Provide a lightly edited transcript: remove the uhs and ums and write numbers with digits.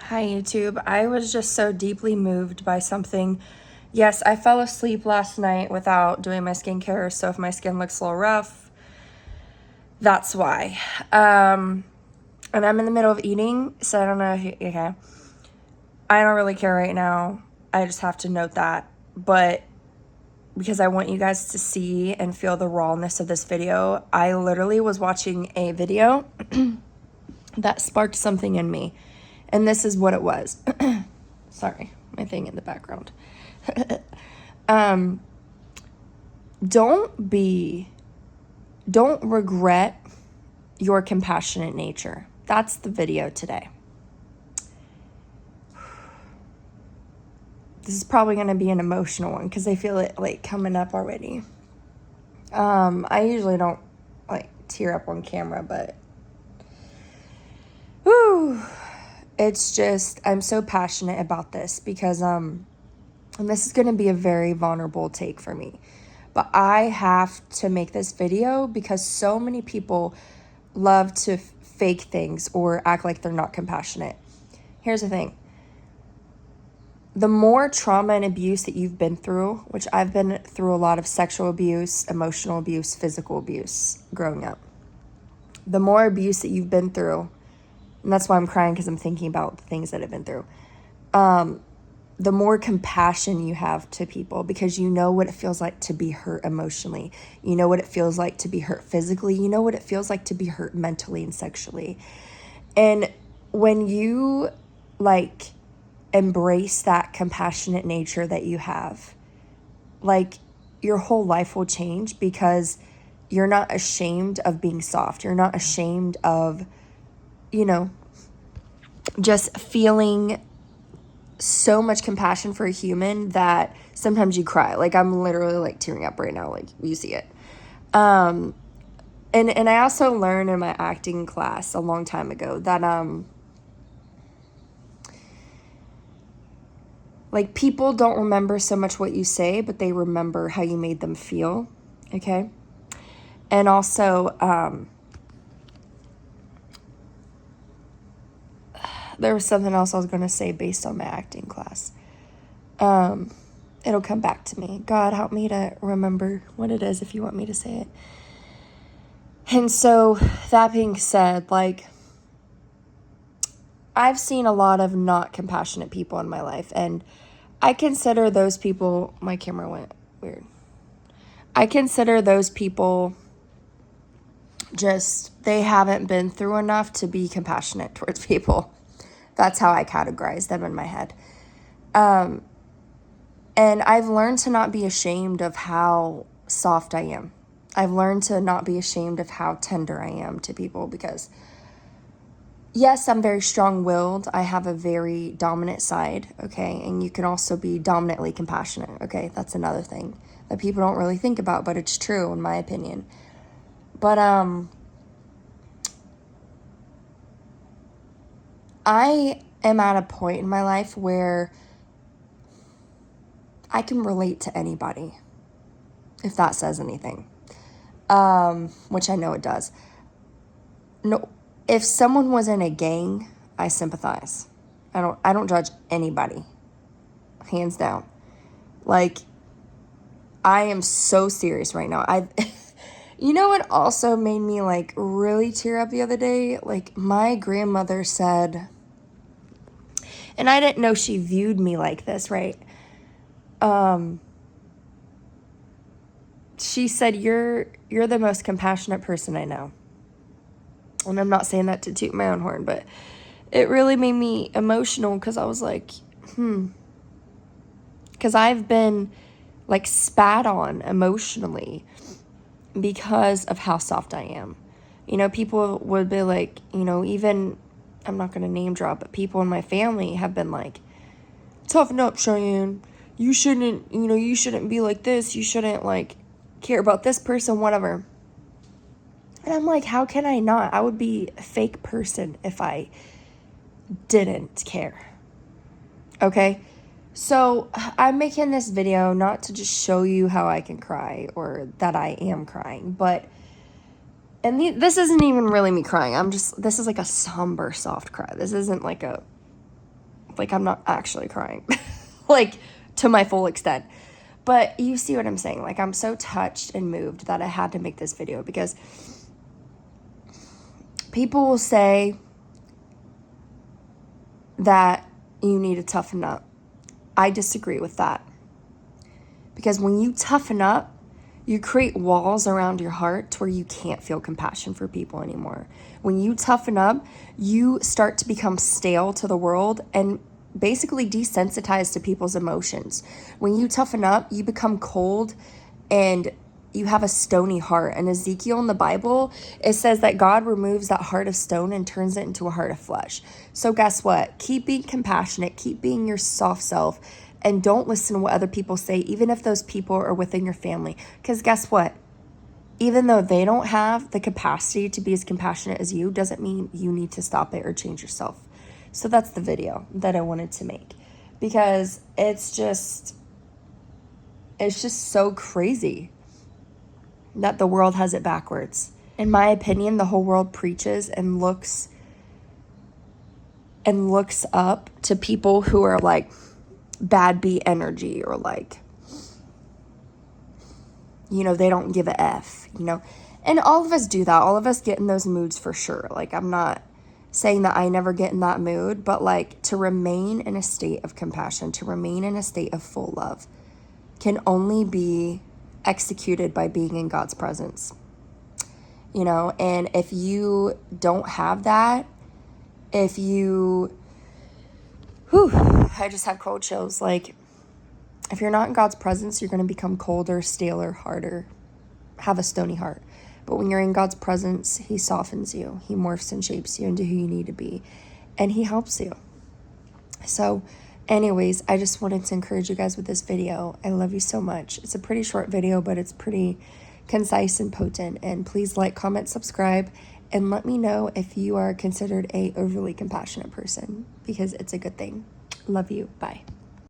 Hi, YouTube. I was just so deeply moved by something. Yes, I fell asleep last night without doing my skincare, so if my skin looks a little rough, that's why. And I'm in the middle of eating, so I don't know. Okay. I don't really care right now. I just have to note that. But because I want you guys to see and feel the rawness of this video, I literally was watching a video that sparked something in me. And this is what it was. Sorry, my thing in the background. Don't regret your compassionate nature. That's the video today. This is probably going to be an emotional one because I feel it like coming up already. I usually don't like tear up on camera, but whew, it's just, I'm so passionate about this because and this is going to be a very vulnerable take for me. But I have to make this video because so many people love to fake things or act like they're not compassionate. Here's the thing. The more trauma and abuse that you've been through, which I've been through a lot of sexual abuse, emotional abuse, physical abuse growing up. The more abuse that you've been through, and that's why I'm crying because I'm thinking about the things that I've been through. The more compassion you have to people because you know what it feels like to be hurt emotionally. You know what it feels like to be hurt physically. You know what it feels like to be hurt mentally and sexually. And when you like embrace that compassionate nature that you have, like your whole life will change because you're not ashamed of being soft. You're not ashamed of, just feeling so much compassion for a human that sometimes you cry. Like I'm literally like tearing up right now, like you see it. And I also learned in my acting class a long time ago that like people don't remember so much what you say, but they remember how you made them feel. Okay. And also there was something else I was going to say based on my acting class. It'll come back to me. God, help me to remember what it is if you want me to say it. And so that being said, like I've seen a lot of not compassionate people in my life, and I consider those people, my camera went weird. I consider those people just, they haven't been through enough to be compassionate towards people. That's how I categorize them in my head. And I've learned to not be ashamed of how soft I am. I've learned to not be ashamed of how tender I am to people because, yes, I'm very strong-willed. I have a very dominant side, okay? And you can also be dominantly compassionate, okay? That's another thing that people don't really think about, but it's true in my opinion. But I am at a point in my life where I can relate to anybody, if that says anything, which I know it does. No, if someone was in a gang, I sympathize. I don't judge anybody, hands down. Like, I am so serious right now. You know what also made me like really tear up the other day? Like my grandmother said, and I didn't know she viewed me like this, right? She said, you're the most compassionate person I know. And I'm not saying that to toot my own horn, but it really made me emotional because I was like, because I've been like spat on emotionally because of how soft I am. People would be like, even, I'm not going to name drop, but people in my family have been like, toughen up, Cheyenne. You shouldn't be like this. You shouldn't like care about this person, whatever. And I'm like, how can I not? I would be a fake person if I didn't care. Okay? So I'm making this video not to just show you how I can cry or that I am crying, but, this isn't even really me crying. This is like a somber, soft cry. This isn't like a Like, I'm not actually crying, like, to my full extent. But you see what I'm saying? Like, I'm so touched and moved that I had to make this video, because people will say that you need to toughen up. I disagree with that. Because when you toughen up, you create walls around your heart to where you can't feel compassion for people anymore. When you toughen up, you start to become stale to the world and basically desensitized to people's emotions. When you toughen up, you become cold and you have a stony heart. And Ezekiel in the Bible, it says that God removes that heart of stone and turns it into a heart of flesh. So guess what? Keep being compassionate, keep being your soft self, and don't listen to what other people say, even if those people are within your family. Because guess what? Even though they don't have the capacity to be as compassionate as you, doesn't mean you need to stop it or change yourself. So that's the video that I wanted to make, because it's just so crazy that the world has it backwards. In my opinion, the whole world preaches and looks up to people who are like bad B energy, or like, you know, they don't give a F, you know. And all of us do that. All of us get in those moods for sure. Like, I'm not saying that I never get in that mood, but like, to remain in a state of compassion, to remain in a state of full love, can only be executed by being in God's presence, you know. And if you don't have that, if you, I just had cold chills. Like, if you're not in God's presence, you're going to become colder, staler, harder, have a stony heart. But when you're in God's presence, he softens you. He morphs and shapes you into who you need to be. And he helps you. So anyways, I just wanted to encourage you guys with this video. I love you so much. It's a pretty short video, but it's pretty concise and potent. And please like, comment, subscribe, and let me know if you are considered a overly compassionate person, because it's a good thing. Love you. Bye.